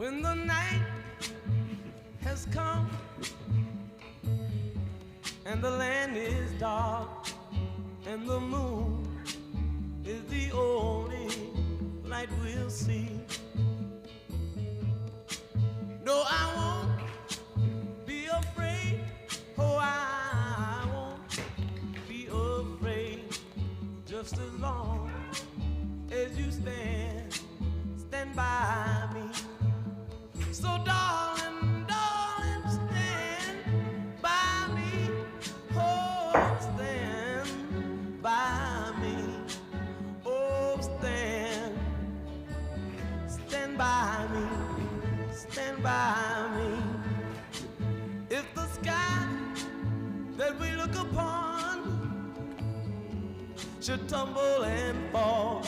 When the night has come and the land is dark and the moon is the only light we'll see. No, I won't be afraid. Oh, I won't be afraid. Just as long as you stand by me. So darling, darling, stand by me. Oh, stand by me. Oh, stand by me. Stand by me. If the sky that we look upon should tumble and fall,